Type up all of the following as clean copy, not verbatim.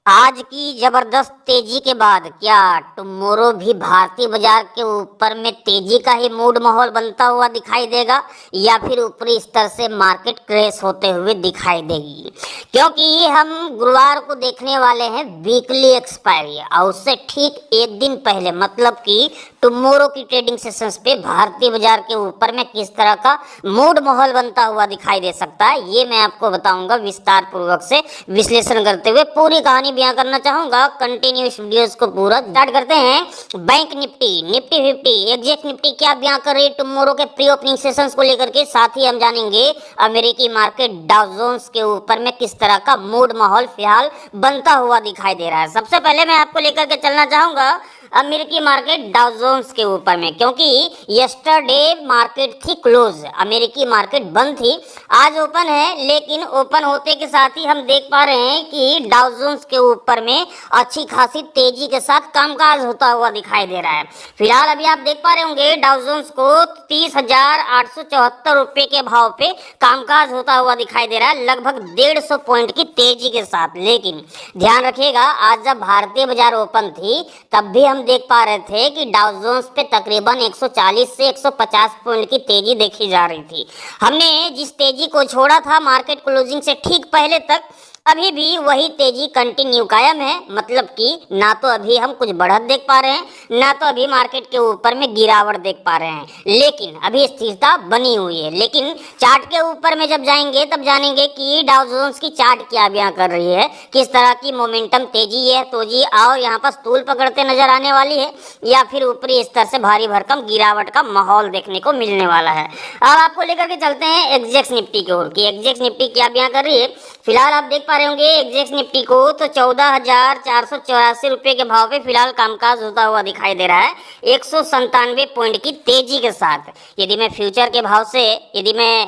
आज की जबरदस्त तेजी के बाद क्या टुमारो भी भारतीय बाजार के ऊपर में तेजी का ही मूड माहौल बनता हुआ दिखाई देगा या फिर ऊपरी स्तर से मार्केट क्रैश होते हुए दिखाई देगी? क्योंकि हम गुरुवार को देखने वाले हैं वीकली एक्सपायरी और उससे ठीक एक दिन पहले मतलब कि टुमारो की ट्रेडिंग सेशंस पे भारतीय बाजार के ऊपर में किस तरह का मूड माहौल बनता हुआ दिखाई दे सकता है, ये मैं आपको बताऊंगा विस्तार पूर्वक से विश्लेषण करते हुए पूरी कहानी बयां करना चाहूंगा। कंटिन्यू इस वीडियोस को पूरा स्टार्ट करते हैं। बैंक निफ्टी 50 एग्जैक्ट निफ्टी क्या बयां कर रही है टुमारो के प्री ओपनिंग सेशंस को लेकर के, साथ ही हम जानेंगे अमेरिकी मार्केट डाउ जोन्स के ऊपर में किस तरह का मूड माहौल फिलहाल बनता हुआ दिखाई दे रहा है। सबसे पहले मैं आपको लेकर के चलना चाहूंगा अमेरिकी मार्केट डाउ जोन्स के ऊपर में, क्योंकि यस्टरडे मार्केट थी क्लोज, अमेरिकी मार्केट बंद थी, आज ओपन है, लेकिन ओपन होते के साथ ही हम देख पा रहे हैं कि डाउ जोन्स के ऊपर में अच्छी खासी तेजी के साथ कामकाज होता हुआ दिखाई दे रहा है। फिलहाल अभी आप देख पा रहे होंगे डाउ जोन्स को 30,874 रुपए के भाव पे कामकाज होता हुआ दिखाई दे रहा है, लगभग 150 पॉइंट की तेजी के साथ। लेकिन ध्यान रखिएगा, आज जब भारतीय बाजार ओपन थी तब भी हम देख पा रहे थे कि डाउ जोन्स पे तकरीबन 140 से 150 पॉइंट की तेजी देखी जा रही थी। हमने जिस तेजी को छोड़ा था मार्केट क्लोजिंग से ठीक पहले तक, अभी भी वही तेजी कंटिन्यू कायम है। मतलब कि ना तो अभी हम कुछ बढ़त देख पा रहे हैं, ना तो अभी मार्केट के ऊपर में गिरावट देख पा रहे हैं, लेकिन अभी स्थिरता बनी हुई है। लेकिन चार्ट के ऊपर में जब जाएंगे तब जानेंगे कि डाउ जोन्स की चार्ट क्या बयां कर रही है, किस तरह की मोमेंटम तेजी है तो जी और यहाँ पर स्टूल पकड़ते नजर आने वाली है या फिर ऊपरी स्तर से भारी भरकम गिरावट का माहौल देखने को मिलने वाला है। अब आपको लेकर के चलते हैं एग्जैक्ट निफ्टी की ओर कि एग्जैक्ट निफ्टी क्या बयां कर रही है। फिलहाल आप देख पा रहे होंगे एग्जैक्ट निफ्टी को तो 14,484 रुपए के भाव पे फिलहाल कामकाज होता हुआ दिखाई दे रहा है, 197 पॉइंट की तेजी के साथ। यदि मैं फ्यूचर के भाव से यदि मैं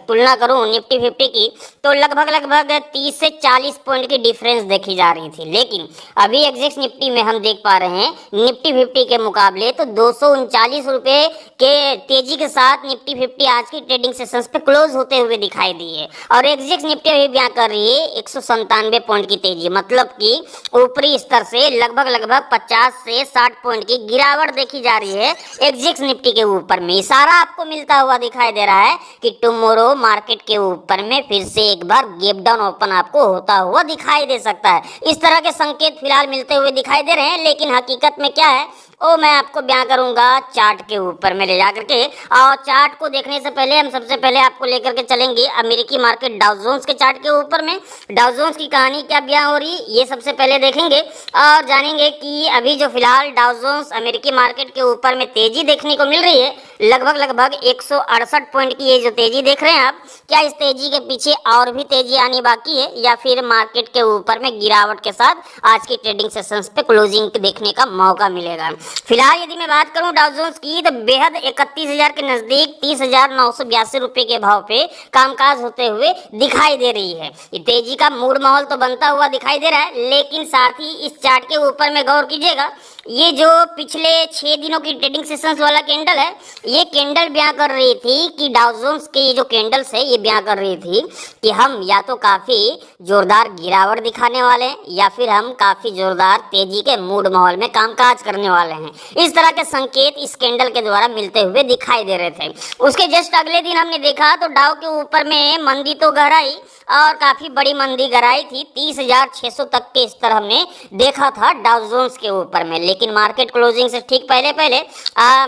तुलना करूं निफ्टी 50 की तो लगभग 30 से 40 पॉइंट की डिफरेंस देखी जा रही थी। लेकिन अभी एग्जैक्ट निफ्टी में हम देख पा रहे हैं निफ्टी 50 के मुकाबले तो 239 रुपए के तेजी के साथ निफ्टी 50 आज की ट्रेडिंग सेशंस पे क्लोज होते हुए दिखाई दी है और एग्जैक्ट निफ्टी अभी बयां कर रही है 197 पॉइंट की तेजी, मतलब कि ऊपरी स्तर से लगभग 50 से 60 पॉइंट की गिरावट देखी जा रही है एग्जैक्ट निफ्टी के ऊपर में। इशारा आपको मिलता हुआ दिखाई दे रहा है कि टुमारो मार्केट के ऊपर में फिर से एक बार गैप डाउन ओपन आपको होता हुआ दिखाई दे सकता है। इस तरह के संकेत फिलहाल मिलते हुए दिखाई दे रहे हैं, लेकिन हकीकत में क्या है वो मैं आपको बयां करूंगा चार्ट के ऊपर में ले जाकर के। और चार्ट को देखने से पहले हम सबसे पहले आपको लेकर के चलेंगे अमेरिकी मार्केट डाउ जोन्स के चार्ट के ऊपर में। डाउ जोन्स की कहानी क्या बयां हो रही ये सबसे पहले देखेंगे और जानेंगे कि अभी जो फिलहाल डाउ जोन्स अमेरिकी मार्केट के ऊपर में तेजी देखने को मिल रही है, लगभग 168 पॉइंट की ये जो तेजी देख रहे हैं आप, क्या इस तेजी के पीछे और भी तेजी आनी बाकी है या फिर मार्केट के ऊपर में गिरावट के साथ आज की ट्रेडिंग सेशंस पे क्लोजिंग देखने का मौका मिलेगा? फिलहाल यदि मैं बात करूं डाउ जोन्स की तो बेहद 31,000 के नजदीक 30,982 रुपए के भाव पे कामकाज होते हुए दिखाई दे रही है। ये तेजी का मूड माहौल तो बनता हुआ दिखाई दे रहा है, लेकिन साथ ही इस चार्ट के ऊपर में गौर कीजिएगा, ये जो पिछले 6 दिनों की ट्रेडिंग सेशंस वाला कैंडल है, ये कैंडल बयां कर रही थी कि डाउ जोन्स के ये जो कैंडल्स है ये बयां कर रही थी कि हम या तो काफी जोरदार गिरावट दिखाने वाले हैं या फिर हम काफी जोरदार तेजी के मूड माहौल में कामकाज करने वाले हैं। इस तरह के संकेत इस कैंडल के द्वारा मिलते हुए दिखाई दे रहे थे। उसके जस्ट अगले दिन हमने देखा तो डाउ के ऊपर में मंदी तो गहराई और काफी बड़ी मंदी गहराई थी, 30,600 तक के स्तर हमने देखा था डाउ जोन्स के ऊपर में। लेकिन मार्केट क्लोजिंग से ठीक पहले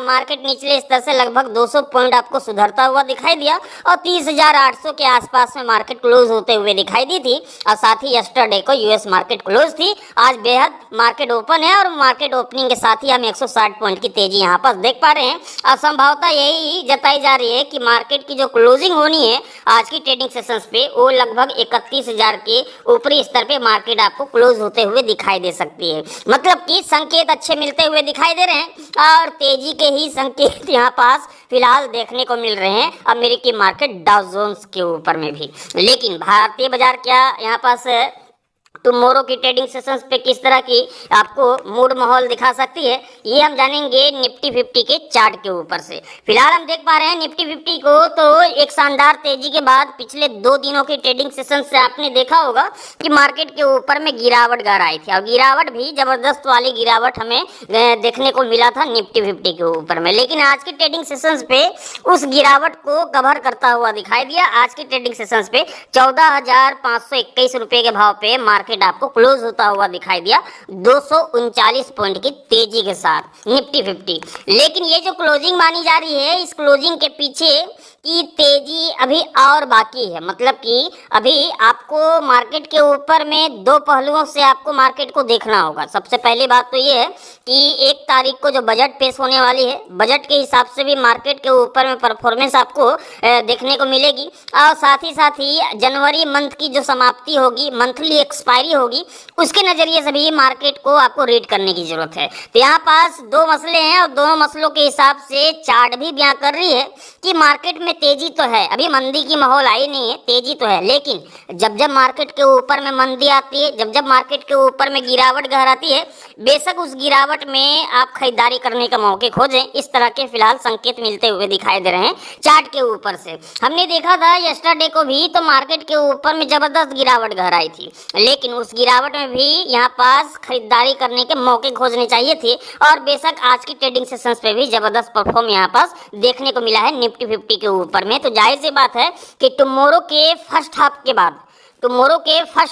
मार्केट निचले स्तर से लगभग 200 पॉइंट आपको सुधरता हुआ दिखाई दिया और 30,800 के आसपास में मार्केट क्लोज होते हुए दिखाई दी थी। और साथ ही यस्टरडे को यूएस मार्केट क्लोज थी, आज बेहद मार्केट ओपन है और मार्केट ओपनिंग के साथ ही हम 160 पॉइंट की तेजी यहाँ पर देख पा रहे हैं। और संभावना यही जताई जा रही है कि मार्केट की जो क्लोजिंग होनी है आज की ट्रेडिंग सेशंस पे वो लगभग 31,000 के ऊपरी स्तर पे मार्केट आपको क्लोज होते हुए दिखाई दे सकती है। मतलब कि संकेत अच्छे मिलते हुए दिखाई दे रहे हैं और तेजी के ही संकेत यहाँ पास फिलहाल देखने को मिल रहे हैं अमेरिकी मार्केट डाउ जोन्स के ऊपर में भी। लेकिन भारतीय बाजार क्या यहाँ पास टुमारो की ट्रेडिंग सेशंस पे किस तरह की आपको मूड माहौल दिखा सकती है, ये हम जानेंगे निफ्टी 50 के चार्ट के ऊपर से। फिलहाल हम देख पा रहे हैं निफ्टी 50 को, तो एक शानदार तेजी के बाद पिछले 2 दिनों की ट्रेडिंग सेशन से आपने देखा होगा कि मार्केट के ऊपर में गिरावट घर आई थी, और गिरावट भी जबरदस्त वाली गिरावट हमें देखने को मिला था निफ्टी 50 के ऊपर में। लेकिन आज की ट्रेडिंग सेशंस पे उस गिरावट को कवर करता हुआ दिखाई दिया। आज की ट्रेडिंग सेशंस पे 14,521 रुपए के भाव पे मार्केट आपको क्लोज होता हुआ दिखाई दिया 239 पॉइंट की तेजी के साथ निफ्टी 50। लेकिन ये जो क्लोजिंग मानी जा रही है, इस क्लोजिंग के पीछे की तेजी अभी और बाकी है। मतलब कि अभी आपको मार्केट के ऊपर में 2 पहलुओं से आपको मार्केट को देखना होगा। सबसे पहली बात तो ये है कि 1 तारीख को जो बजट पेश होने वाली है, बजट के हिसाब से भी मार्केट के ऊपर में परफॉर्मेंस आपको देखने को मिलेगी। और साथ ही जनवरी मंथ की जो समाप्ति होगी, मंथली एक्सपायरी होगी, उसके नज़रिए से भी मार्केट को आपको रीड करने की जरूरत है। तो यहाँ पास 2 मसले हैं, और दोनों मसलों के हिसाब से चार्ट भी बयां कर रही है कि मार्केट में तेजी तो है, अभी मंदी की माहौल आई नहीं है, तेजी तो है। लेकिन जब जब मार्केट के ऊपर में मंदी आती है, जब जब मार्केट के ऊपर में गिरावट गहराती है, बेशक उस गिरावट में आप खरीदारी करने का मौके खोजें। इस तरह के फिलहाल संकेत मिलते हुए दिखाई दे रहे हैं चार्ट के ऊपर से। हमने देखा था यस्टरडे को भी, तो मार्केट के ऊपर में जबरदस्त गिरावट गहराई थी, लेकिन उस गिरावट में भी यहाँ पास खरीदारी करने के मौके खोजने चाहिए थे। और बेशक आज की ट्रेडिंग सेशंस पे भी जबरदस्त परफॉर्म यहाँ पास देखने को मिला है निफ्टी 50 के ऊपर में। तो जाहिर सी बात है कि टुमारो के फर्स्ट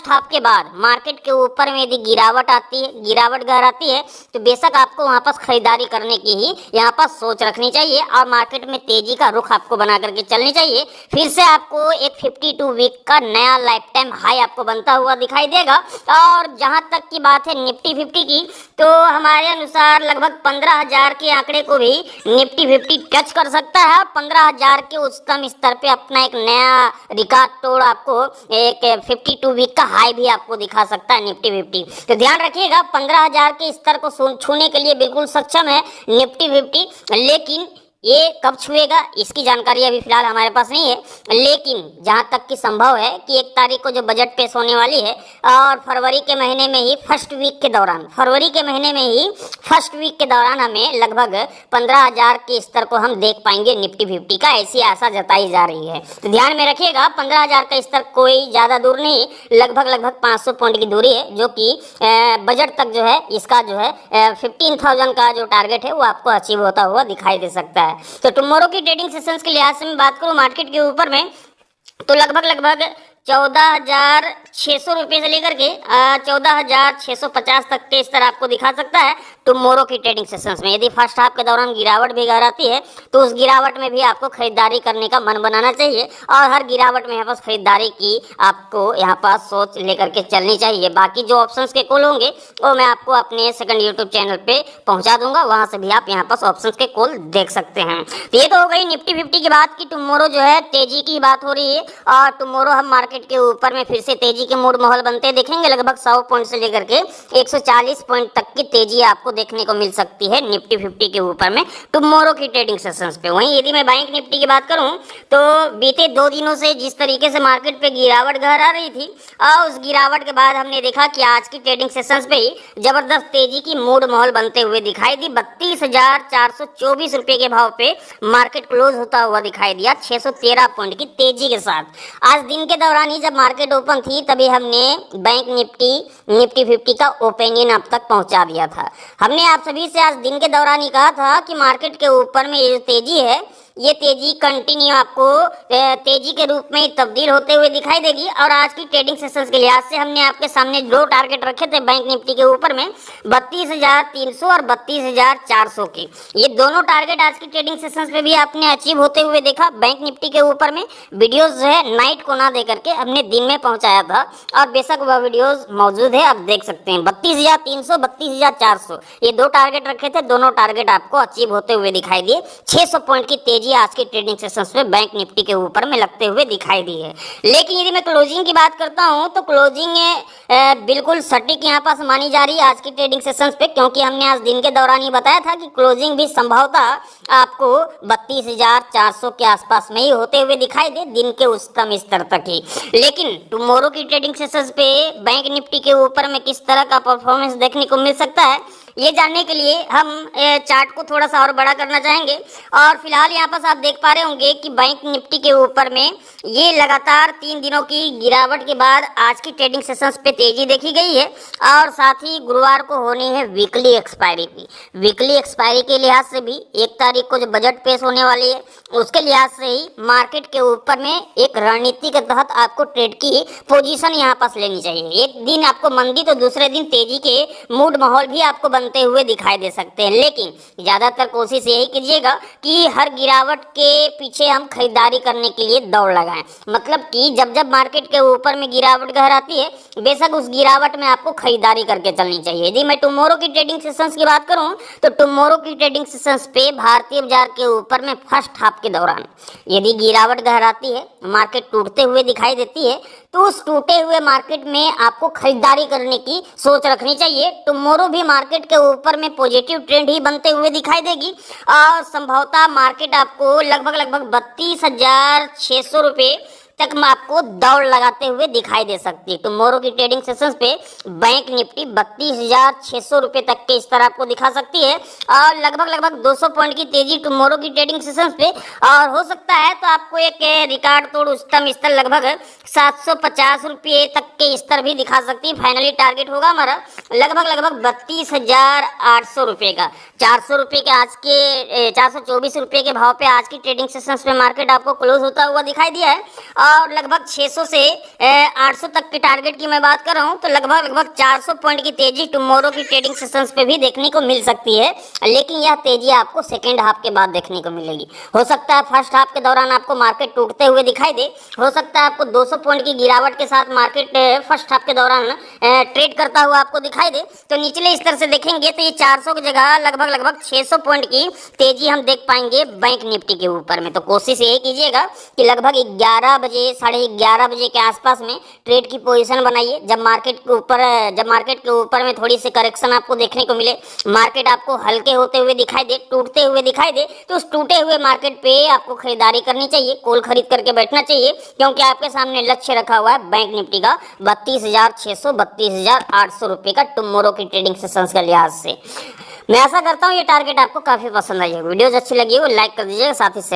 हाफ के बाद मार्केट के ऊपर में यदि गिरावट आती है, गिरावट गहराती है, तो बेशक आपको वहाँ पर खरीदारी करने की ही यहाँ पर सोच रखनी चाहिए, और मार्केट में तेजी का रुख आपको बना करके चलनी चाहिए। फिर से आपको एक 52 वीक का नया लाइफ टाइम हाई आपको बनता हुआ दिखाई देगा। और जहाँ तक की बात है निफ्टी 50 की, तो हमारे अनुसार लगभग 15,000 के आंकड़े को भी निफ्टी 50 टच कर सकता है, और 15,000 के उच्चतम स्तर पे अपना एक नया रिकॉर्ड तोड़ आपको एक 52 वीक का हाई भी आपको दिखा सकता है निफ्टी 50। तो ध्यान रखिएगा 15,000 के स्तर को छूने के लिए बिल्कुल सक्षम है निफ्टी 50। लेकिन ये कब छुएगा इसकी जानकारी अभी फिलहाल हमारे पास नहीं है। लेकिन जहाँ तक कि संभव है कि 1 तारीख को जो बजट पेश होने वाली है, और फरवरी के महीने में ही फर्स्ट वीक के दौरान हमें लगभग 15,000 के स्तर को हम देख पाएंगे निफ्टी 50 का, ऐसी आशा जताई जा रही है। तो ध्यान में रखिएगा 15,000 का स्तर कोई ज़्यादा दूर नहीं, लगभग 500 पॉइंट की दूरी है, जो कि बजट तक जो है इसका जो है 15,000 का जो टारगेट है वो आपको अचीव होता हुआ दिखाई दे सकता है। तो टुमारो की ट्रेडिंग सेशंस के लिहाज से मैं बात करूं मार्केट के ऊपर में, तो लगभग 14,600 रुपये से लेकर के 14,650 तक के स्तर आपको दिखा सकता है टुमारो की ट्रेडिंग सेशंस में। यदि फर्स्ट हाफ के दौरान गिरावट भी गहराती है, तो उस गिरावट में भी आपको खरीदारी करने का मन बनाना चाहिए, और हर गिरावट में यहाँ पास खरीदारी की आपको यहाँ पास सोच लेकर के चलनी चाहिए। बाकी जो ऑप्शंस के कॉल होंगे वो मैं आपको अपने सेकंड यूट्यूब चैनल पे पहुँचा दूंगा, वहाँ से भी आप यहाँ पास ऑप्शंस के कॉल देख सकते हैं। तो ये तो हो गई निफ्टी 50 की बात की टुमारो जो है तेजी की बात हो रही है, और टुमारो हम मार्केट के ऊपर में फिर से तेजी के मूड माहौल बनते देखेंगे। लगभग 100 पॉइंट से लेकर के 140 पॉइंट तक की तेजी आपको देखने को मिल सकती है निफ्टी 50 के ऊपर में टुमारो की ट्रेडिंग सेशंस पे। वहीं यदि मैं बैंक निफ्टी की बात करूं, तो बीते 2 दिनों से जिस तरीके से मार्केट पे गिरावट गहरा रही थी, और उस गिरावट के बाद हमने देखा कि आज की ट्रेडिंग सेशंस पे ही जबरदस्त तेजी की मूड माहौल बनते हुए दिखाई दी। 32,424 रुपये के भाव पे मार्केट क्लोज होता हुआ दिखाई दिया 613 पॉइंट की तेजी के साथ। आज दिन के दौरान जब मार्केट ओपन थी तभी हमने बैंक निफ्टी 50 का ओपिनियन अब तक पहुंचा दिया था। हमने आप सभी से आज दिन के दौरान ही कहा था कि मार्केट के ऊपर में ये जो तेजी है, ये तेजी कंटिन्यू आपको तेजी के रूप में तब्दील होते हुए दिखाई देगी। और आज की ट्रेडिंग सेशंस के लिहाज से हमने आपके सामने 2 टारगेट रखे थे बैंक निफ्टी के ऊपर में, 32,300 और 32,400 के। ये दोनों टारगेट आज की ट्रेडिंग सेशंस पे भी आपने अचीव होते हुए देखा। बैंक निफ्टी के ऊपर में वीडियोस जो है नाइट को ना दे करके हमने दिन में पहुंचाया था, और बेशक वह वीडियोस मौजूद है, आप देख सकते हैं। 32,300, 32,400 ये 2 टारगेट रखे थे, दोनों टारगेट आपको अचीव होते हुए दिखाई दिए। 600 पॉइंट की तेजी तेजी आज के ट्रेडिंग सेशंस में बैंक निफ्टी के ऊपर में लगते हुए दिखाई दी है। लेकिन यदि मैं क्लोजिंग की बात करता हूं तो क्लोजिंग बिल्कुल सटीक यहाँ पास मानी जा रही है आज की ट्रेडिंग सेशंस पे, क्योंकि हमने आज दिन के दौरान ही बताया था कि क्लोजिंग भी संभवतः आपको 32,400 के आसपास में ही होते हुए दिखाई दे दिन के उच्चतम स्तर तक ही। लेकिन टुमारो की ट्रेडिंग सेशंस पे बैंक निफ्टी के ऊपर में किस तरह का परफॉर्मेंस देखने को मिल सकता है, ये जानने के लिए हम चार्ट को थोड़ा सा और बड़ा करना चाहेंगे। और फिलहाल यहाँ पर आप देख पा रहे होंगे कि बैंक निफ्टी के ऊपर में ये लगातार 3 दिनों की गिरावट के बाद आज की ट्रेडिंग सेशंस पे तेजी देखी गई है। और साथ ही गुरुवार को होनी है वीकली एक्सपायरी भी। वीकली एक्सपायरी के लिहाज से भी 1 तारीख को जो बजट पेश होने वाली है उसके लिहाज से ही मार्केट के ऊपर में एक रणनीति के तहत आपको ट्रेड की पोजीशन यहाँ पास लेनी चाहिए। एक दिन आपको मंदी तो दूसरे दिन तेजी के मूड माहौल भी आपको बनते हुए दिखाई दे सकते हैं। लेकिन ज्यादातर कोशिश यही कीजिएगा कि हर गिरावट के पीछे हम खरीदारी करने के लिए दौड़ लगाएं। मतलब कि जब जब मार्केट के ऊपर में गिरावट गहराती है बेशक उस गिरावट में आपको खरीदारी करके चलनी चाहिए। यदि मैं टुमारो की ट्रेडिंग सेशंस की बात करूं तो टुमारो की ट्रेडिंग सेशंस पे भारतीय बाजार के ऊपर में फर्स्ट हाफ के दौरान यदि गिरावट गहराती है, मार्केट टूटते हुए दिखाई देती है, तो उस टूटे हुए मार्केट में आपको खरीदारी करने की सोच रखनी चाहिए। टुमारो भी मार्केट के ऊपर में पॉजिटिव ट्रेंड ही बनते हुए दिखाई देगी और संभवतः मार्केट आपको लगभग 32,600 रुपये तक में आपको दौड़ लगाते हुए दिखाई दे सकती है। टुमारो की ट्रेडिंग सेशंस पे बैंक निफ्टी 32,600 रुपये तक के स्तर आपको दिखा सकती है और लगभग 200 पॉइंट की तेजी टुमारो की ट्रेडिंग सेशंस पे। और हो सकता है तो आपको एक रिकॉर्ड तोड़ उच्चतम स्तर लगभग 750 रुपये तक के स्तर भी दिखा सकती है। फाइनली टारगेट होगा हमारा लगभग 32,800 रुपये का। 400 रुपये के आज के 424 रुपये के भाव पे आज की ट्रेडिंग सेशंस पे मार्केट आपको क्लोज होता हुआ दिखाई दिया है। और लगभग 600 से 800 तक के टारगेट की मैं बात कर रहा हूं तो लगभग 400 पॉइंट की तेजी टुमारो की ट्रेडिंग सेशंस पे भी देखने को मिल सकती है। लेकिन यह तेजी आपको सेकेंड हाफ के बाद देखने को मिलेगी। हो सकता है फर्स्ट हाफ के दौरान आपको मार्केट टूटते हुए दिखाई दे, हो सकता है आपको 200 पॉइंट की गिरावट के साथ मार्केट फर्स्ट हाफ के दौरान ट्रेड करता हुआ आपको दिखाई दे। तो निचले स्तर से देखेंगे तो ये 400 की जगह लगभग 600 पॉइंट की तेजी हम देख पाएंगे बैंक निफ्टी के ऊपर में। तो कोशिश यही कीजिएगा कि लगभग 11 बजे 11:30 बजे के आसपास में ट्रेड की पोजीशन बनाइए। जब मार्केट के ऊपर में थोड़ी सी करेक्शन आपको देखने को मिले, मार्केट आपको हल्के होते हुए दिखाई दे, टूटते हुए दिखाई दे, तो उस टूटे हुए मार्केट पे आपको खरीदारी करनी चाहिए, कॉल खरीद करके बैठना चाहिए। क्योंकि आपके सामने लक्ष्य रखा हुआ है बैंक निफ्टी का 32,600 32,800 रुपये का टुमारो की ट्रेडिंग सेशंस के लिहाज से। मैं आशा करता हूँ ये टारगेट आपको काफी पसंद आई है। वीडियोज अच्छी लगी हो लाइक कर दीजिएगा, साथ ही शेयर